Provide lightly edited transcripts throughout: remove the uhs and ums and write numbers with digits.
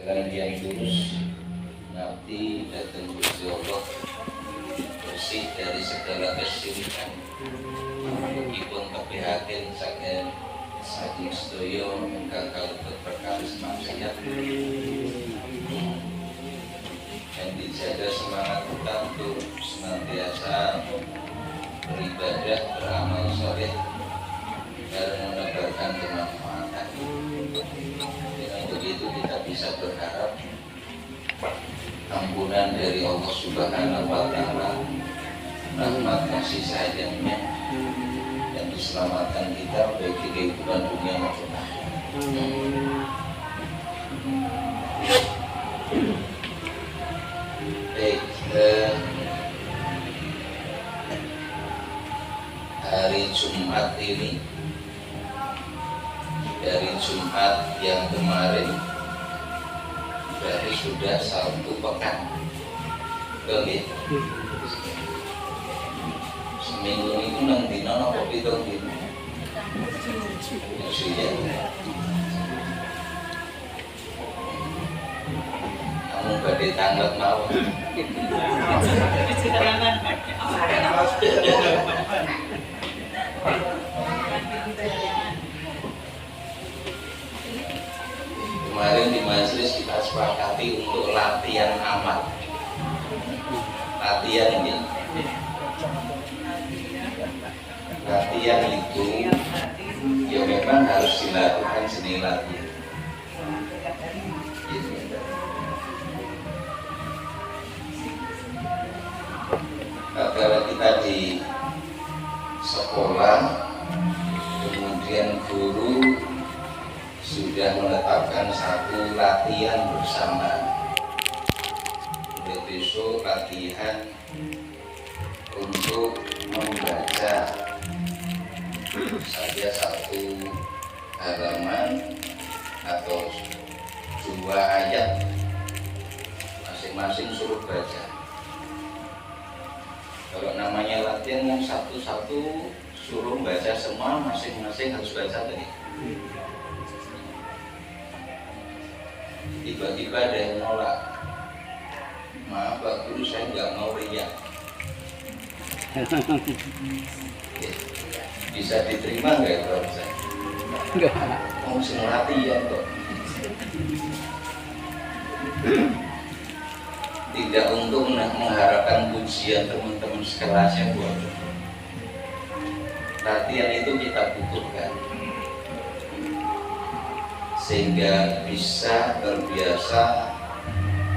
kalian terus ngabdi datang Gusti Allah bersih dari segala kesyirikan meskipun keprihatin saking sedaya ingkang kalebet perkawis maksiat dan dijaga semangat kita untuk senantiasa beribadah, beramal soleh dan menebarkan kemanfaatan. Dengan begitu kita bisa berharap ampunan dari Allah Subhanahu wa Ta'ala, rahmat kasih sayangnya, dan diselamatkan kita baik di kehidupan dunia maupun akhirat. Baik, hari Jumat ini dari Jumat yang kemarin berarti sudah satu pekan. Betul. Seminggu itu nang dino apa pitung dino? Sudah. Kamu badhe tanglet mau. Kemarin di majelis kita sepakati untuk latihan amal. Latihan ini, latihan itu ya memang harus dilakukan seni latihan. Kalau kita di sekolah, kemudian guru sudah menetapkan satu latihan bersama. Besok latihan untuk membaca saja satu halaman atau 2 ayat, masing-masing suruh baca. Kalau namanya latihan yang satu-satu suruh baca semua, masing-masing harus baca tadi. Tiba-tiba ada yang nolak, maaf Pak Guru, saya nggak mau riak. Bisa diterima nggak itu harusnya? Enggak. Mau semua latihan kok. Tidak untuk mengharapkan pujian teman-teman sekelasnya buat. Latihan itu kita butuhkan sehingga bisa terbiasa,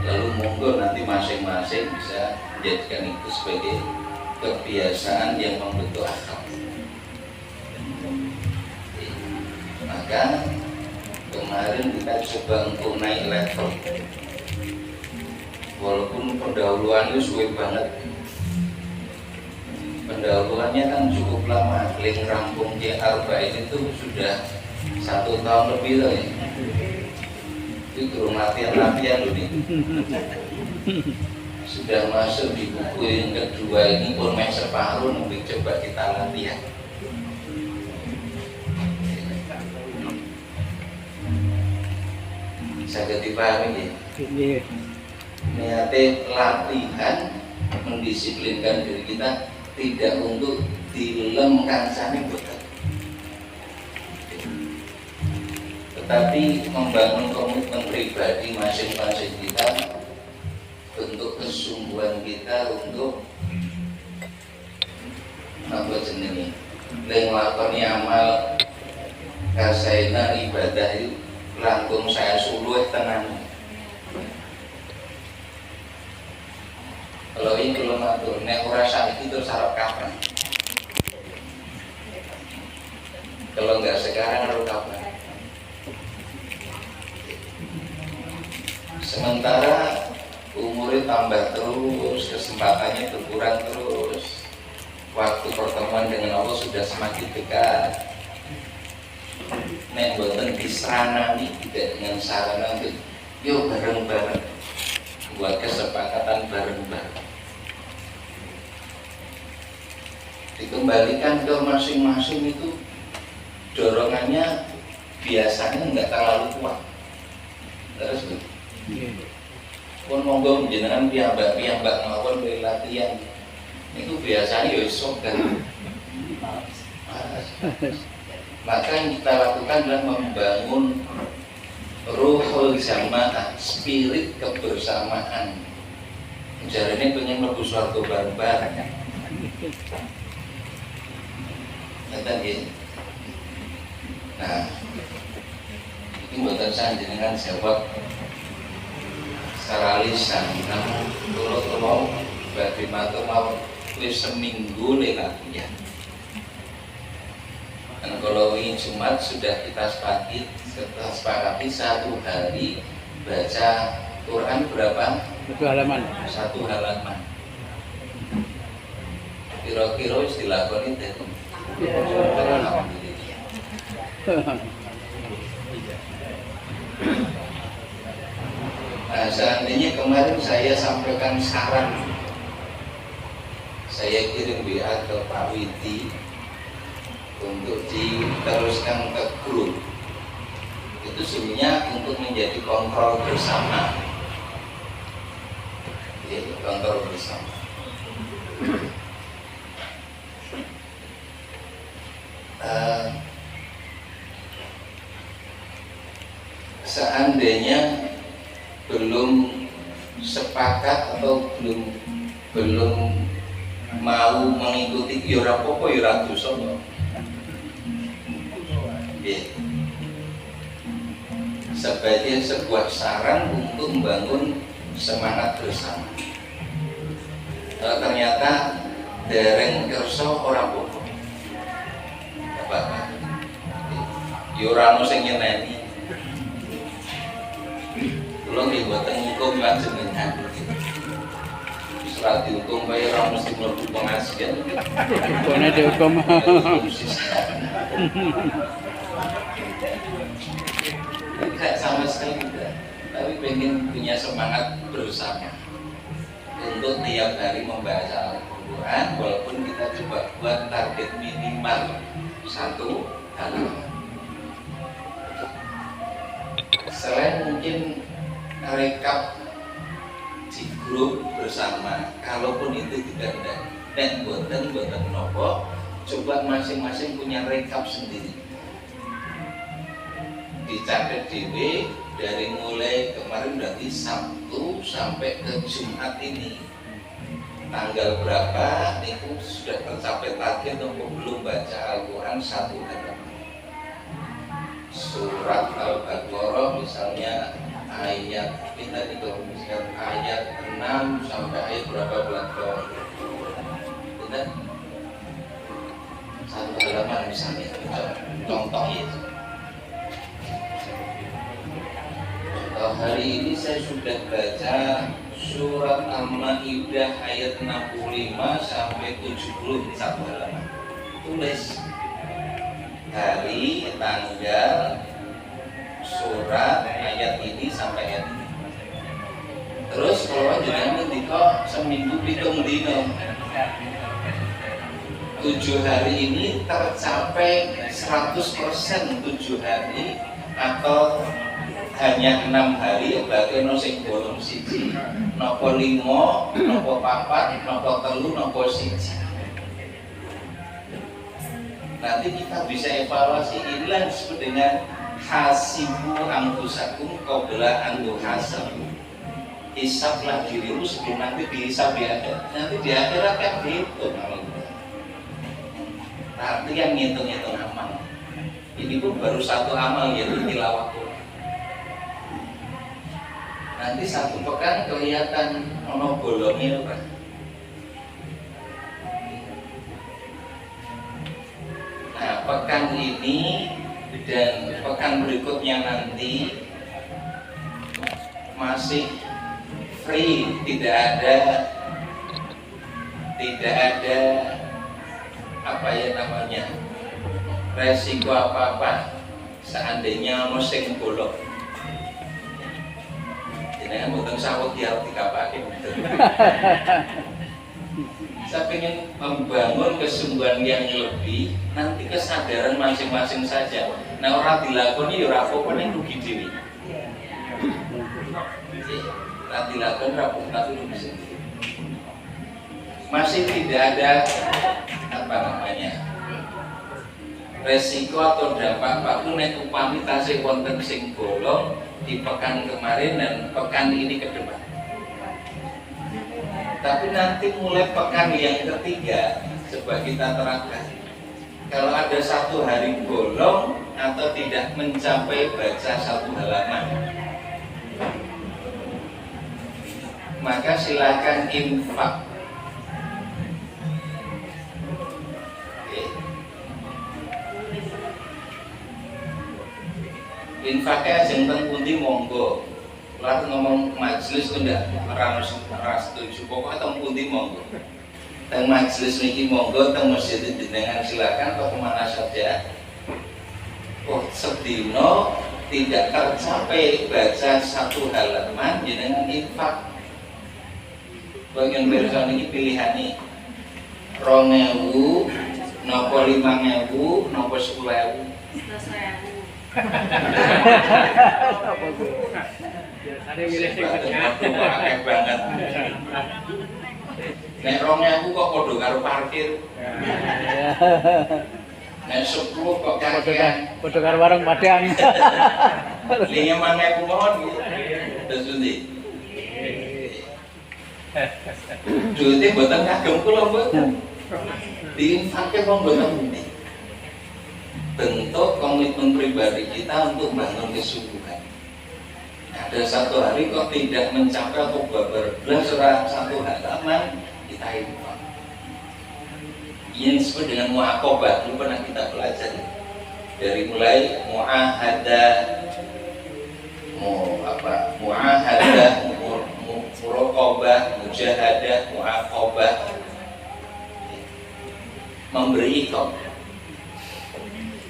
lalu monggo nanti masing-masing bisa menjadikan itu sebagai kebiasaan yang membentuk akal. Maka kemarin kita coba untuk naik level, walaupun pendahuluannya suwe banget. Pendahuluannya kan cukup lama, link rampung Arba'in itu sudah 1 tahun lebih loh ya. Itu latihan-latihan loh nih. Sudah masuk di buku yang kedua ini pun separuh, nanti coba kita latihan. Saya dipahami ya. Niatnya latihan mendisiplinkan diri kita tidak untuk dilem kancane boten, tetapi membangun komitmen pribadi masing-masing kita, bentuk kesungguhan kita untuk apa jenenge nglakoni amal kasaina ibadah itu langkung saya suluh tenan. Kalau ini belum matur, nek ora saiki terus arep kapan? Kalau enggak sekarang harus kapan? Sementara umurnya tambah terus, kesempatannya berkurang terus, waktu pertemuan dengan Allah sudah semakin dekat. Nek boten diseranani tidak dengan sarana untuk yuk bareng-bareng buat kesepakatan bareng-bareng, dikembalikan ke masing-masing itu dorongannya biasanya nggak terlalu kuat. Terus Pun monggo jenengan piyambak mawon latihan. Itu biasanya ya esok kan. Maka yang kita lakukan adalah membangun ruhul jamaah, spirit kebersamaan. Jarane pengen mlebu swarga bareng-bareng. Ngeten nggih. Nah, iki mboten sanjenengan jawab secara lisan, namun kula badhe matur mawon wis seminggu latihan. Dan kalau ini Jumat sudah kita sepakati 1 hari baca Quran berapa? 1 halaman. 1 halaman. Kira-kira wis dilakoni ten. Alhamdulillah. Nah, seandainya kemarin saya sampaikan saran, saya kirim WA ke Pak Widi untuk diteruskan ke grup, itu sebenarnya untuk menjadi kontrol bersama, ya, kontrol bersama. Seandainya belum sepakat atau belum mau mengikuti ya ora apa-apa, ya ora dosa. Sebagai sebuah saran untuk membangun semangat bersama. Ternyata dereng kersa ora apa-apa. Apa? Ya ora ono sing nyeneni. Kula nggih mboten ngukum panjenengan. Setelah dihukum kaya ora mesti mlebu pengajian. Kone dihukum. Tidak sama sekali tidak. Tapi pengen punya semangat bersama untuk tiap hari membaca Al-Quran, walaupun kita coba buat target minimal 1 halaman. Selain mungkin rekap di grup bersama, kalaupun itu tidak dan buatan nopo, coba masing-masing punya rekap sendiri, dicatat dewe dari mulai kemarin berarti Sabtu sampai ke Jumat ini tanggal berapa itu sudah tercapai target atau belum baca Al-Quran 1 halaman. Surat Al-Baqarah misalnya ayat kita dituliskan ayat 6 sampai ayat berapa belakang, benar? 1 halaman misalnya, contoh itu. Hari ini saya sudah baca surat Al-Maidah ayat 65 sampai 70 1 halaman. Tulis hari, tanggal, surat, ayat ini sampai ayat ini. Terus kalau jangan ketika seminggu pitung dino 7 hari ini tercapai 100% 7 hari atau hanya 6 hari, berarti no sing bolong siji, nopo 5, nopo 4, nopo 3, nopo siji. Nanti kita bisa evaluasi. Inilah disebut dengan hasibu anfusakum qabla an tuhasabu. Hisablah dirimu sebelum nanti dihisab di akhirat. Nanti di akhirat kan dihitung amal. Nanti yang ngitung-ngitung amal. Ini pun baru 1 amal, yaitu tilawah Quran. Nanti 1 pekan kelihatan ono bolongnya Pak. Nah, pekan ini dan pekan berikutnya nanti masih free, tidak ada apa ya namanya resiko apa-apa seandainya musim bolong. Jadi mboten sawet diarep dikapake. Saya ingin membangun kesungguhan yang lebih, nanti kesadaran masing-masing saja. Nah, orang dilakoni ya ora apa-apa ning rugi dhewe. Nanti lakukan rapuk nanti bisa. Masih tidak ada apa namanya resiko atau dampak apapun nek upami tasih wonten sing bolong di pekan kemarin dan pekan ini ke depan. Tapi nanti mulai pekan yang ketiga coba kita terangkan. Kalau ada satu hari bolong atau tidak mencapai baca satu halaman, maka silakan infak. Infaknya ajeng teng pundi monggo. Lalu ngomong majelis itu ndak ras setuju. Pokoknya teng pundi monggo. Teng majelis niki monggo, teng masjid jenengan silakan atau kemana saja. Oh, sedino tidak tercapai baca satu halaman jenengan infak. Bagian berson ini pilihan nih. 2.000, nopo 5.000, nopo 10.000. 11.000. Ada milih sing akeh banget. Nek 2.000 kok padha karo parkir. Nek 10 kok kakean. Padha karo warung Padang. 5.000 mohon gitu. Terus ndi? Duitnya mboten kagem kula mboten. Diinfakke wong mboten penting. Bentuk komitmen pribadi kita untuk bangun kesubuhan. Ada satu hari kok tidak mencapai atau beberbelas satu halaman kita infak. Ini disebut dengan mu'aqabah. Dulu pernah kita belajar dari mulai mu'ahadah, muraqabah, mujahadah, mu'aqabah, memberi ikhram.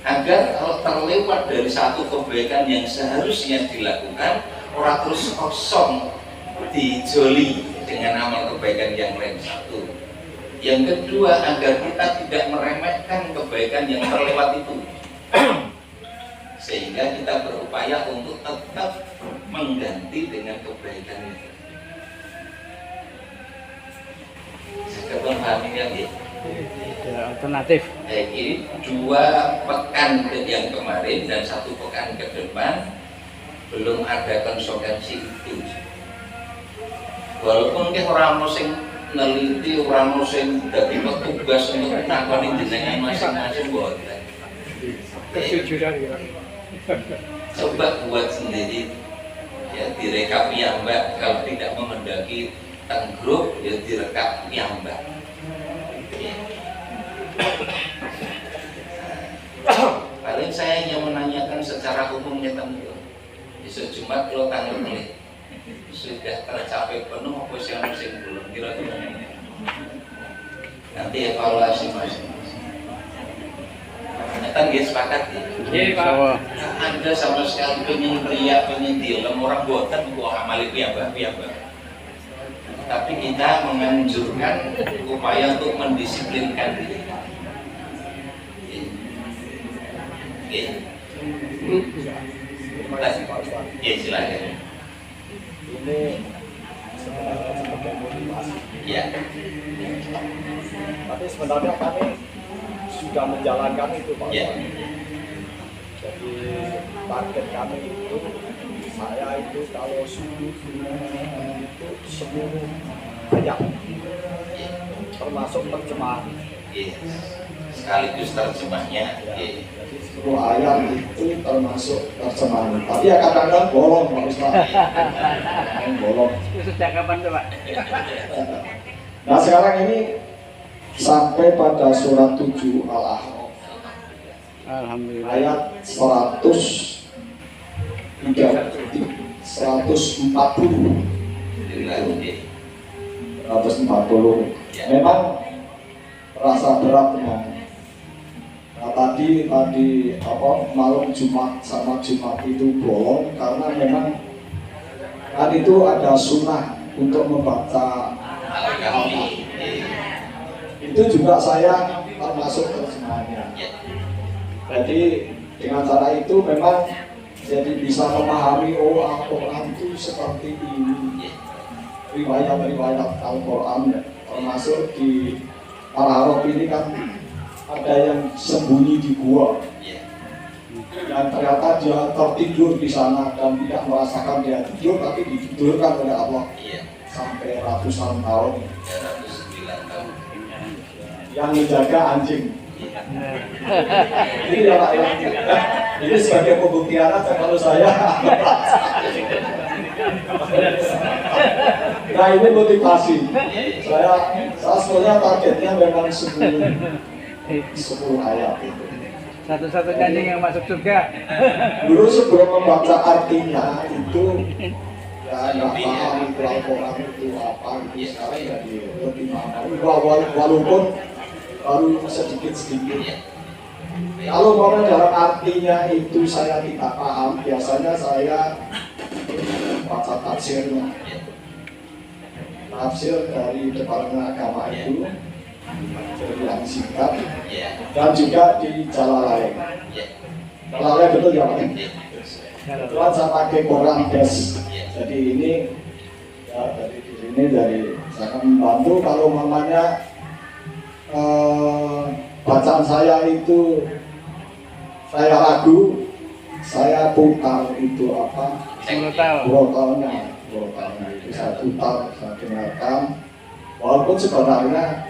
Agar kalau terlewat dari satu kebaikan yang seharusnya dilakukan, orang terus kosong dijoli dengan amal kebaikan yang lain satu. Yang kedua, agar kita tidak meremehkan kebaikan yang terlewat itu, sehingga kita berupaya untuk tetap mengganti dengan kebaikan itu. Saya pahami ya, alternatif. Ini 2 pekan yang kemarin dan 1 pekan ke depan belum ada konsekuensi itu. Walaupun kita orang sing neliti, orang sing dadi petugas untuk nakoni jenengan masing-masing boten. Kejujuran ya. Coba buat sendiri ya, direkap piyambak. Kalau tidak menghendaki teng grup ya direkap piyambak. Paling saya hanya menanyakan secara umumnya teman-teman. Besok Jumat kalau tanggal ini sudah tercapai penuh apa sih belum kira-kira nanti evaluasi masing-masing. Kan dia sepakat ya. Iya Pak. Anda sama sekali pengen teriak, pengen dilem orang boten kok amal itu ya Mbak. Tapi kita menganjurkan upaya untuk mendisiplinkan diri. Ya, silakan. Ini sebenarnya sebagai motivasi. Ya. Tapi sebenarnya kami sudah menjalankan itu Pak. Ya. Jadi target kami itu, saya itu kalau subuh itu seluruh ayat, termasuk terjemahan. Ya. Sekaligus terjemahnya. Ya. Jadi seluruh ayat itu termasuk terjemahan. Tapi ya kadang-kadang bolong Pak Ustaz. Bolong. Sejak kapan tuh Pak? Nah sekarang ini sampai pada surat 7 Al-A'raf Alhamdulillah. ayat 140. Memang rasa berat memang. Nah tadi malam Jumat sama Jumat itu bolong karena memang kan itu ada sunnah untuk membaca Al-Kahfi. Itu juga saya termasuk terjemahannya. Jadi dengan cara itu memang jadi bisa memahami Al-Quran itu seperti ini. Riwayat-riwayat Al-Quran ya. Termasuk di Al-Arab ini kan ada yang sembunyi di gua. Dan ternyata dia tertidur di sana dan tidak merasakan dia tidur, tapi ditidurkan oleh Allah sampai ratusan tahun. 9 tahun. Yang menjaga anjing. Ini ya Pak ya. Ini sebagai pembuktian aja kalau saya. Nah ini motivasi. Saya sebenarnya targetnya memang 10 ayat itu. Satu-satunya anjing yang masuk surga. Dulu sebelum membaca artinya itu ya nggak paham itu Al-Quran itu apa gitu. Sekarang jadi lebih paham. Walaupun baru sedikit-sedikit. Kalau mau dalam artinya itu saya tidak paham, biasanya saya baca tafsirnya. Tafsir dari Departemen Agama itu yang singkat dan juga di Jalalain. Jalalain betul ya Pak? Kebetulan saya pakai Quran Des. Jadi ini ya dari sini dari saya akan membantu kalau mamanya bacaan saya itu saya ragu, saya putar itu apa? Brotalnya itu saya putar, saya dengarkan. Walaupun sebenarnya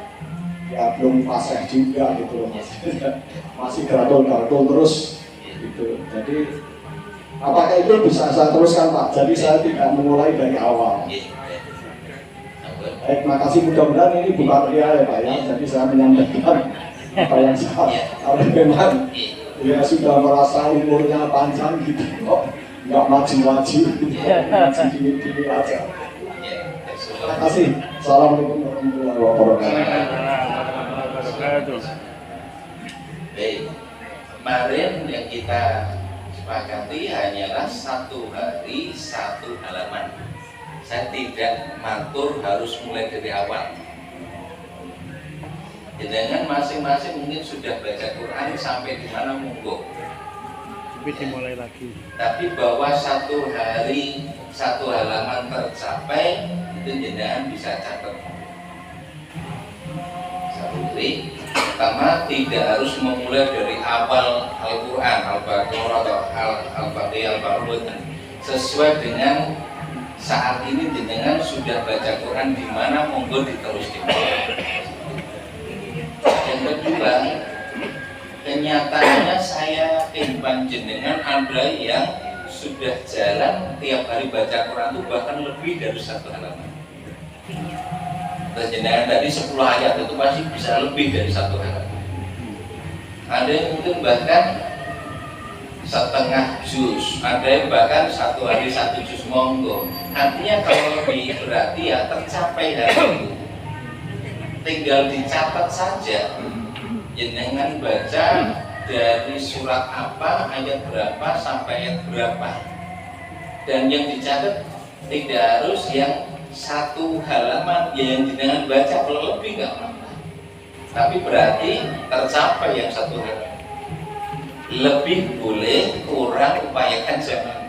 ya belum fasih juga gitu loh, masih gatul-gatul terus gitu. Jadi apakah itu bisa saya teruskan Pak? Jadi saya tidak memulai dari awal. Baik, makasih, mudah-mudahan ini bukan ria ya Pak ya. Jadi saya menyampaikan apa yang saya memang ya sudah merasa umurnya panjang gitu kok nggak maju-maju, maju gini-gini aja. Terima kasih. Assalamualaikum warahmatullahi wabarakatuh. Baik, kemarin yang kita sepakati hanyalah 1 hari 1 halaman. Saya tidak matur harus mulai dari awal. Jangan masing-masing mungkin sudah baca Quran sampai di mana monggo. Tapi dimulai lagi. Tapi bahwa 1 hari 1 halaman tercapai itu jenengan bisa catat. Sabutri, pertama tidak harus memulai dari awal Al-Quran, Al-Baqarah atau Al-Fatihah, Al-Baqarah, sesuai dengan saat ini jenengan sudah baca Quran di mana monggo diteruskan. Yang kedua, kenyataannya saya timbang jenengan ada yang sudah jalan tiap hari baca Quran itu bahkan lebih dari 1 halaman. Dan jenengan tadi 10 ayat itu pasti bisa lebih dari 1 halaman. Ada yang mungkin bahkan setengah juz, ada yang bahkan 1 hari 1 juz, monggo. Artinya kalau lebih berarti ya tercapai hari itu. Tinggal dicatat saja, jenengan baca dari surat apa, ayat berapa sampai ayat berapa. Dan yang dicatat tidak harus yang 1 halaman, ya yang jenengan baca kalau lebih nggak apa-apa. Tapi berarti tercapai yang 1 halaman. Lebih boleh, kurang upayakan jangan.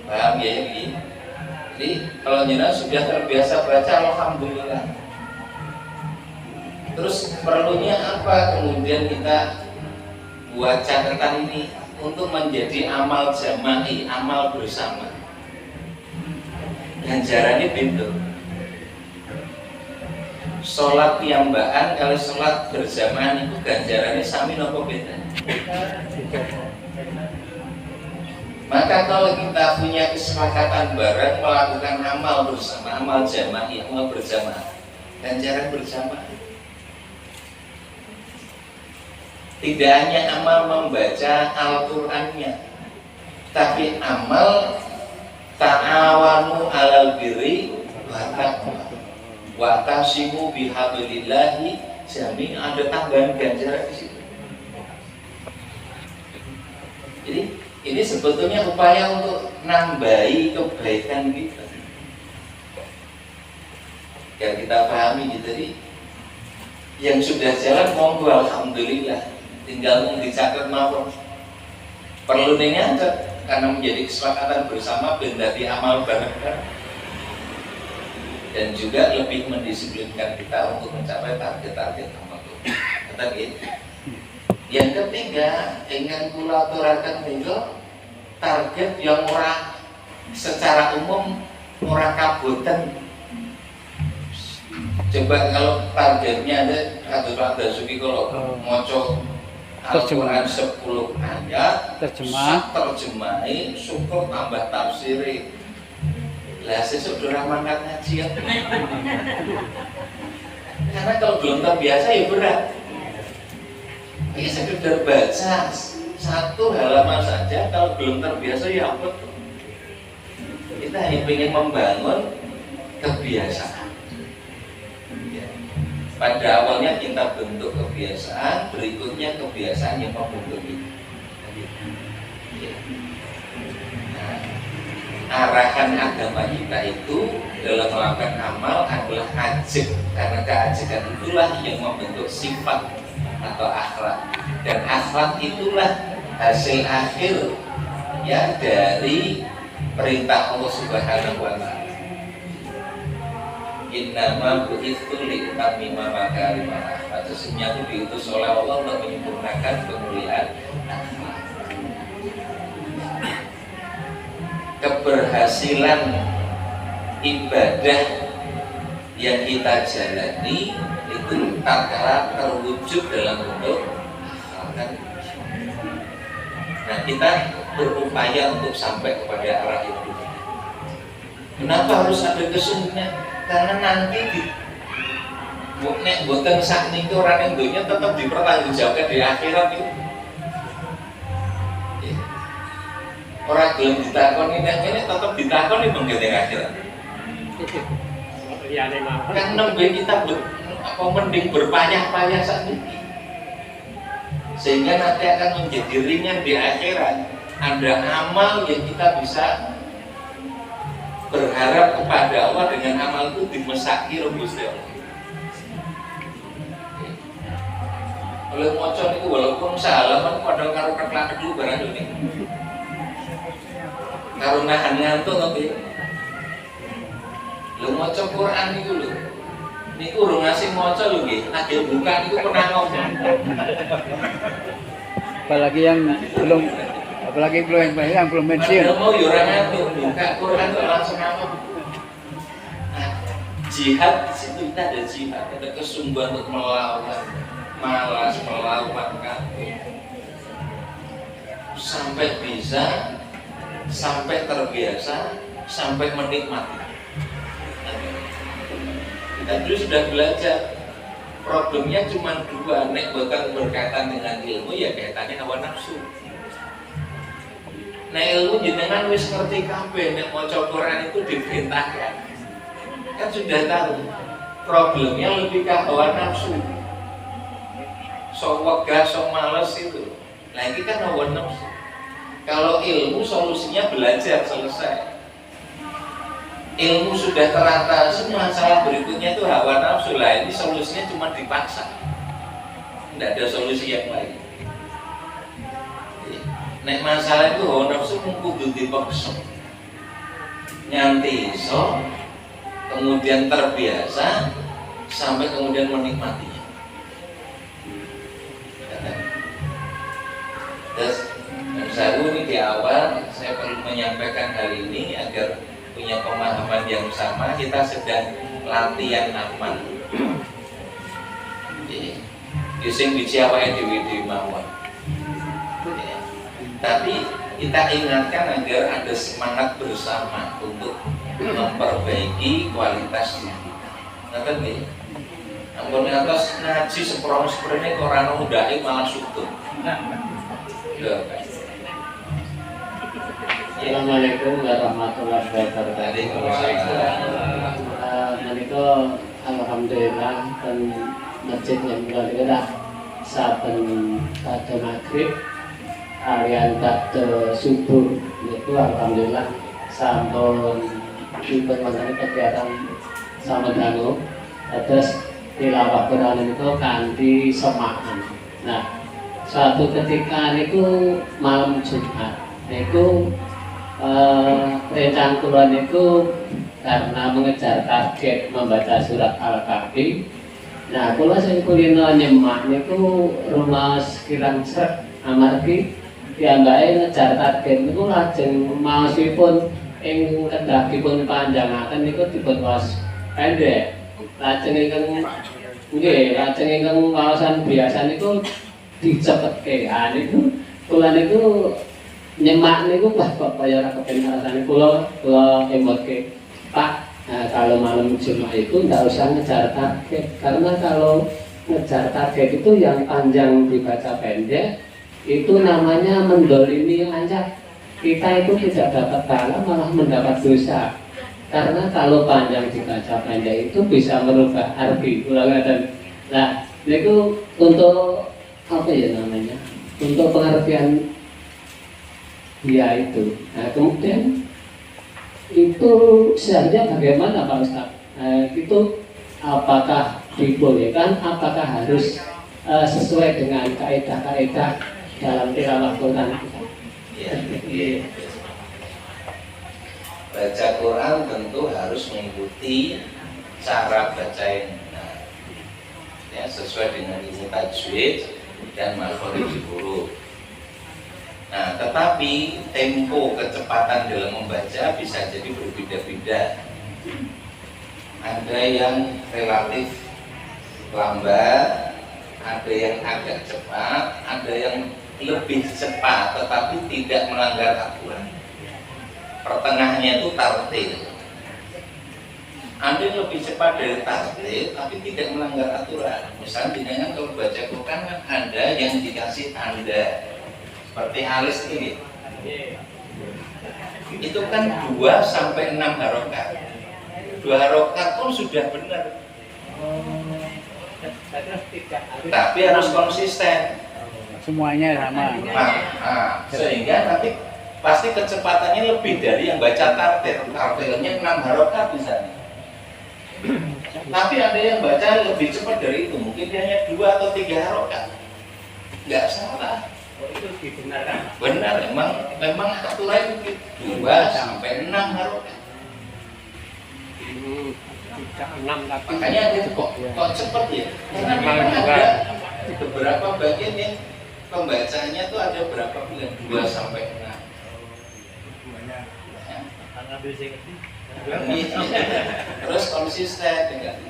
Paham ya ini? Jadi kalau jenengan sudah terbiasa baca, alhamdulillah. Terus perlunya apa? Kemudian kita buat catatan ini untuk menjadi amal jama'i, amal bersama. Ganjarannya beda. Sholat piyambakan kalau sholat berjamaah itu ganjarannya sami nopo beda. Maka kalau kita punya kesepakatan bareng melakukan amal bersama, amal jama'i, amal berjamaah, ganjaran bersama. Tidak hanya amal membaca Al-Qur'annya, tapi amal ta'awanu alal birri wa taqwa wa tasimu bihablillahi jami'an, ada tambahan ganjaran di situ. Jadi ini sebetulnya upaya untuk nambahi kebaikan kita. Biar kita pahami gitu. Jadi yang sudah jalan monggo alhamdulillah, tinggal dicatat mawon. perlu diingat karena menjadi kesepakatan bersama bendati amal bareng-bareng dan juga lebih mendisiplinkan kita untuk mencapai target-target amal itu. Tadi yang ketiga ingin kula aturaken menika target yang ora secara umum ora kaboten. Coba kalau targetnya ada suki kalau maca Al-Quran 10 ayat terjemahi syukur tambah tafsiri lah sesuk ora mangkat ngaji ya. Karena kalau belum terbiasa ya berat. Ini sekedar baca satu halaman saja kalau belum terbiasa ya apa tuh. Kita hanya ingin membangun kebiasaan. Pada awalnya kita bentuk kebiasaan, berikutnya kebiasaan yang membentuk kita. Nah, arahan agama kita itu dalam melakukan amal adalah ajib, karena keajiban itulah yang membentuk sifat atau akhlak, dan akhlak itulah hasil akhir ya dari perintah Allah Subhanahu wa Ta'ala. Innama bu'itsu li'utammima makarimah akhlak. Sesungguhnya aku diutus oleh Allah untuk menyempurnakan kemuliaan akhlak. Keberhasilan ibadah yang kita jalani itu tatkala terwujud dalam bentuk akhlak. Nah, kita berupaya untuk sampai kepada arah itu. Kenapa harus ada kesungguhan? Karena nanti di nek boten sak niki ora ning donya tetep dipertanggungjawabkan di akhirat itu. Ora gelem ditakoni nek kene tetep ditakoni mung ning akhirat. Kan nembe kita mending berpayah-payah sak niki. Sehingga nanti akan menjadi ringan di akhirat. Ada amal yang kita bisa berharap kepada Allah dengan amal itu dimesaki Gusti Allah. Oleh maca niku walaupun salaman padha karo keklak dulu barang ini. Karo nahan ngantuk tapi. Lho maca Quran niku lho. Niku urung ngasih maca lho nggih, lagi buka niku pernah ngomong. Apalagi yang belum pensiun. Mau yo ora ngantuk, buka Quran kok langsung ngomong. Nah, jihad di situ kita ada jihad, ada kesungguhan untuk melawan malas, melawan kafir. Sampai bisa, sampai terbiasa, sampai menikmati. Kita dulu sudah belajar. Problemnya cuma dua, nek bukan berkaitan dengan ilmu ya kaitannya hawa nafsu. Nah ilmu jenengan wis ngerti kabeh nek maca Quran itu diperintahkan. Kan sudah tahu. Problemnya lebih ke hawa nafsu. Sok wegah, sok males itu. Nah ini kan hawa nafsu. Kalau ilmu solusinya belajar selesai. Ilmu sudah teratasi, masalah berikutnya itu hawa nafsu. Lah ini solusinya cuma dipaksa. Tidak ada solusi yang lain. Nek masalah itu hawa nafsu kudu dipaksa. Nganti iso, kemudian terbiasa, sampai kemudian menikmatinya. Terus saya ini di awal saya perlu menyampaikan hal ini agar punya pemahaman yang sama. Kita sedang latihan aman. Sing biji awake dhewe mawon. Tapi kita ingatkan agar ada semangat bersama untuk memperbaiki kualitas diri kita. Ngerti nggih? Ampun atas ngaji seprene kok ora ndake malah sutun. Assalamualaikum warahmatullahi wabarakatuh. Menika alhamdulillah ten masjid yang mulia saben pada maghrib alian pada subuh itu alhamdulillah sampun dipun wonten kegiatan sama terus tilawah Quran itu kanthi semaan. Nah, suatu ketika niku malam Jumat niku rencana kula niku karena mengejar target membaca surat Al-Kahfi. Nah, kula sing kulino nyemak niku rumaos kirang srek amargi piyambake ngejar target niku lajeng maosipun ing kendakipun panjangaken niku dipun waos pendek. Lajeng ingkang waosan biasa niku dicepetke. Ha niku kula niku nyemak niku kok kaya ora kepen rasane kula emotke. Pak, nah, kalau malam Jumat itu nggak usah ngejar target, karena kalau ngejar target itu yang panjang dibaca pendek itu namanya mendolimi aja. Kita itu tidak dapat pahala, malah mendapat dosa. Karena kalau panjang dibaca pendek itu bisa merubah arti ulangan. Nah, itu untuk apa ya namanya? Untuk pengertian dia itu. Nah, kemudian itu seharusnya bagaimana Pak Ustaz? Itu apakah dibolehkan? Apakah harus sesuai dengan kaidah-kaidah dalam tilawah Quran? Ya, baca Quran tentu harus mengikuti cara baca yang benar, ya, sesuai dengan ilmu tajwid dan makhraj huruf. Nah, tetapi tempo kecepatan dalam membaca bisa jadi berbeda-beda. Ada yang relatif lambat, ada yang agak cepat, ada yang lebih cepat tetapi tidak melanggar aturan. Pertengahnya itu tartil. Ada yang lebih cepat dari tartil tapi tidak melanggar aturan. Misalnya kalau baca Quran kan ada yang dikasih tanda seperti alis ini, itu kan 2 sampai 6 harokat. 2 harokat pun sudah benar, tapi harus konsisten. Semuanya sama. Sehingga nanti pasti kecepatannya lebih dari yang baca tartil. Tartilnya 6 harokat misalnya. Tapi ada yang baca lebih cepat dari itu, mungkin dia hanya 2 atau 3 harokat. Nggak salah. Itu dibenarkan. Benar, memang aturan itu 2 sampai 6 harokat. 6 tapi Makanya itu kok cepet ya? Karena memang ada beberapa bagian yang pembacanya tuh ada berapa bulan, 2 sampai 6. Terus konsisten dengan.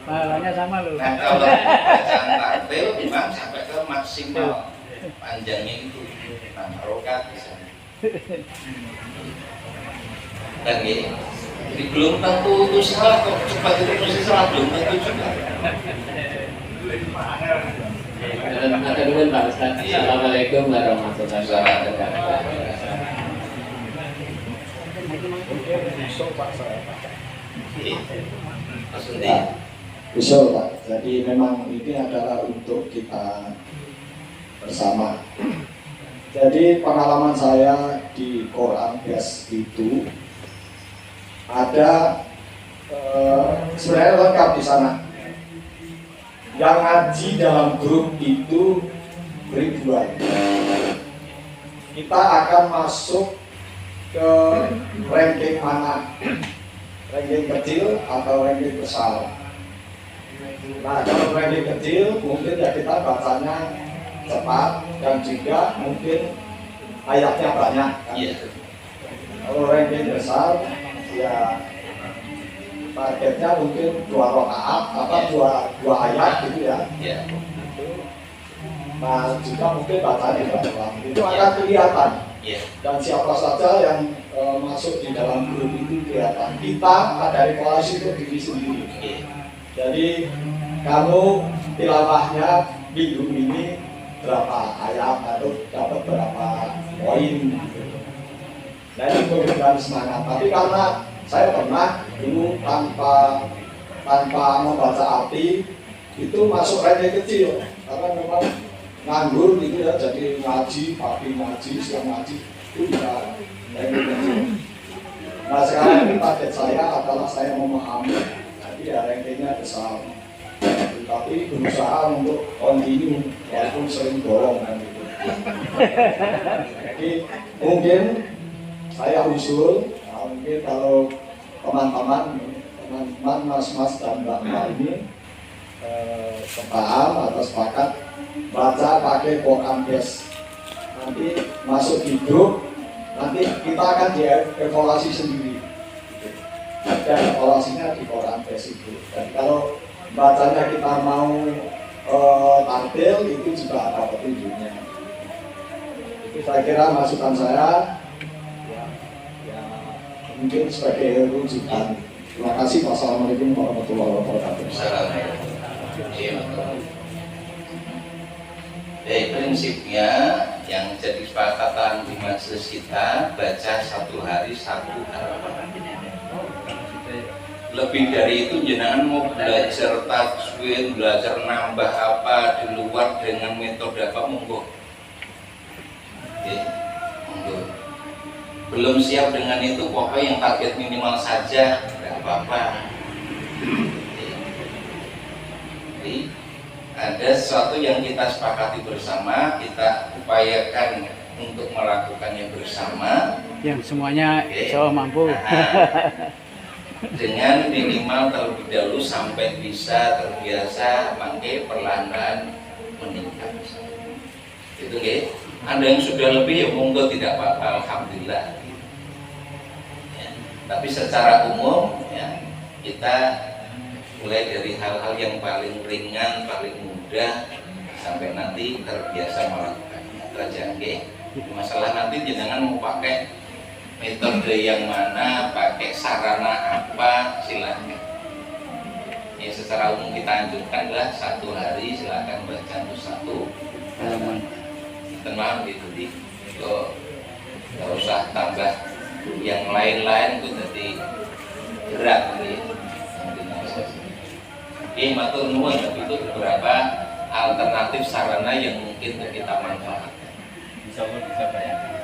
Pahalanya sama loh. Nah, kalau bacaan tartil memang sampai ke maksimal panjangnya itu 6 harokat misalnya. Dan ini belum tentu itu salah, kok cepat itu mesti salah, belum tentu juga. Ada dulu Pak Ustaz. Assalamualaikum warahmatullahi wabarakatuh. Maksudnya Usul Pak, jadi memang ini adalah untuk kita bersama. Jadi pengalaman saya di Quran Best itu ada sebenarnya lengkap di sana. Yang ngaji dalam grup itu ribuan. Kita akan masuk ke ranking mana? Ranking kecil atau ranking besar? Nah, kalau ranking kecil mungkin ya kita bacanya cepat dan juga mungkin ayatnya banyak kan? iya. Kalau ranking besar ya targetnya mungkin 2 rakaat apa 2 ayat gitu ya. Iya. Nah, juga mungkin bacanya ulang itu akan kelihatan. Iya. Dan siapa saja yang masuk di dalam grup itu kelihatan. Kita dari kelas itu diri sendiri. Iya. Jadi kamu tilawahnya minggu ini berapa ayat atau dapat berapa poin gitu. Nah, ini memberikan semangat. Tapi karena saya pernah dulu tanpa membaca arti itu masuk ranking kecil karena memang nganggur gitu ya, jadi ngaji, pagi ngaji, siang ngaji itu bisa ranking kecil. Nah, sekarang ini target saya adalah saya memahami, jadi ya rankingnya besar. tapi berusaha untuk continue walaupun sering bolong kan gitu. Jadi mungkin saya usul, nah, mungkin kalau teman-teman mas-mas dan mbak-mbak ini paham atau sepakat baca pakai Quran Base, nanti masuk di grup, nanti kita akan dievaluasi sendiri. Dan evaluasinya di Quran Base itu. Dan kalau bacanya kita mau tampil, itu juga ada petunjuknya. Itu saya kira masukan saya, ya mungkin sebagai rujukan. Terima kasih. Wassalamualaikum warahmatullahi wabarakatuh. Jadi prinsipnya yang jadi kesepakatan di majelis kita baca 1 hari 1 halaman. Lebih dari itu jenengan mau belajar tajwid, belajar nambah apa di luar dengan metode apa, monggo. Oke, monggo. Belum siap dengan itu, pokoknya yang target minimal saja, tidak apa-apa. Jadi ada sesuatu yang kita sepakati bersama, kita upayakan untuk melakukannya bersama. Yang semuanya insya Allah mampu. Dengan minimal terlebih dahulu sampai bisa terbiasa, pakai perlahan-lahan meningkat. Itu nggih. Ada yang sudah lebih ya monggo, tidak apa-apa, alhamdulillah. Ya. Tapi secara umum ya kita mulai dari hal-hal yang paling ringan, paling mudah sampai nanti terbiasa melakukannya. Itu aja nggih. Masalah nanti jangan mau pakai metode yang mana, pakai sarana apa, silakan. Ya secara umum kita anjurkan adalah 1 hari silakan baca untuk 1 halaman. Tenang gitu di, nggak usah tambah yang lain-lain itu jadi berat gitu. Oke, matur nuwun, tapi itu beberapa alternatif sarana yang mungkin kita manfaatkan. Insya Allah bisa bayangkan.